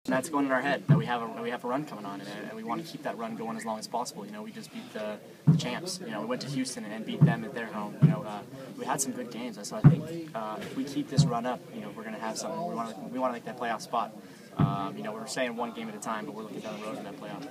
And that's going in our head that we have a run coming on, and we want to keep that run going as long as possible. We just beat the champs. We went to Houston and beat them at their home. We had some good games, so I think if we keep this run up, we're going to have something. We want to make that playoff spot. We're saying one game at a time, but we're looking down the road for that playoff.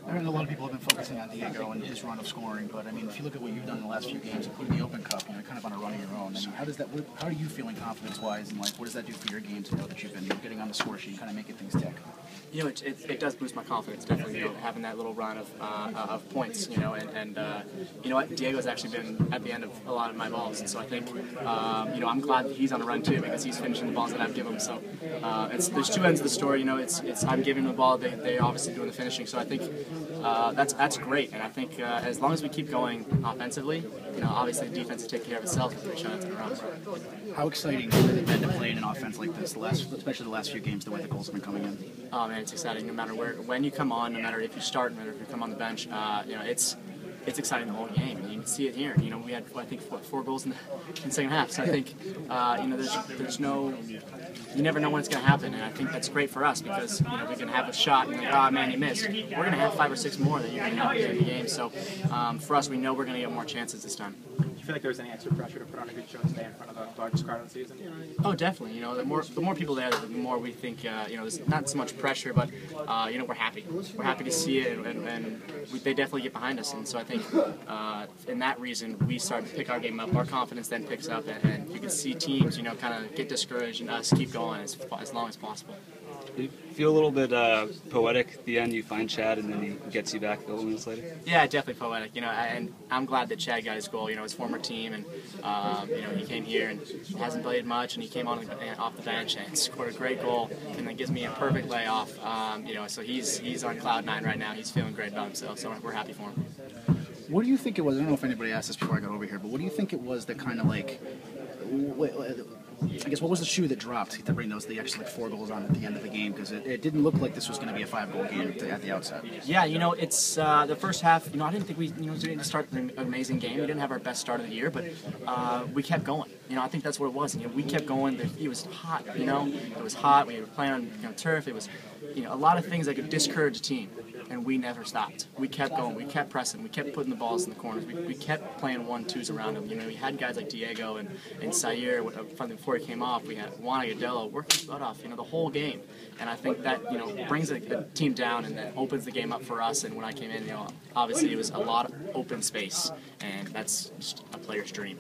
I mean, a lot of people have been focusing on Diego and his run of scoring, but I mean, if you look at what you've done in the last few games, including the Open Cup, kind of on a run of your own. I mean, how are you feeling confidence-wise, and what does that do for your game to know that you've been getting on the score sheet, kind of making things tick? It does boost my confidence, definitely, having that little run of points, and you know what, Diego's actually been at the end of a lot of my balls, and so I think, I'm glad that he's on a run too, because he's finishing the balls that I've given him, so there's two ends of the story, I'm giving him the ball, they obviously doing the finishing, so I think that's great, and I think as long as we keep going offensively, obviously the defense will take care of itself if we shut it around. How exciting has it been to play in an offense like this, especially the last few games, the way the goals have been coming in? Oh man, it's exciting. No matter when you come on, no matter if you start, no matter if you come on the bench, it's exciting the whole game. And you can see it here. We had I think 4 goals in the second half. So I think there's no, you never know when it's going to happen, and I think that's great for us because we can have a shot and man, you missed. We're going to have 5 or 6 more that you're going to have in the game. So for us, we know we're going to get more chances this time. Do you feel like there was any extra pressure to put on a good show and stay in front of the largest crowd of the season? Oh, definitely. The more people there, the more we think. There's not so much pressure, but we're happy. We're happy to see it, and they definitely get behind us. And so I think, in that reason, we start to pick our game up. Our confidence then picks up, and you can see teams, kind of get discouraged, and us keep going as long as possible. You feel a little bit poetic at the end. You find Chad, and then he gets you back a couple minutes later. Yeah, definitely poetic. And I'm glad that Chad got his goal. His former team, and he came here and hasn't played much, and he came off the bench and scored a great goal, and then gives me a perfect layoff. So he's on cloud 9 right now. He's feeling great about himself. So we're happy for him. What do you think it was? I don't know if anybody asked this before I got over here, but what do you think it was that kind of I guess what was the shoe that dropped to bring the extra 4 goals on at the end of the game? Because it didn't look like this was going to be a 5-goal game at the outset. Yeah, it's the first half. I didn't think we didn't start an amazing game. We didn't have our best start of the year, but we kept going. I think that's what it was. We kept going. It was hot. It was hot. We were playing on turf. It was a lot of things that could discourage a team. And we never stopped. We kept going. We kept pressing. We kept putting the balls in the corners. We kept playing 1-2s around them. We had guys like Diego and Sayer before he came off. We had Juan Agudelo working his butt off, the whole game. And I think that, brings a team down and then opens the game up for us. And when I came in, obviously it was a lot of open space. And that's just a player's dream.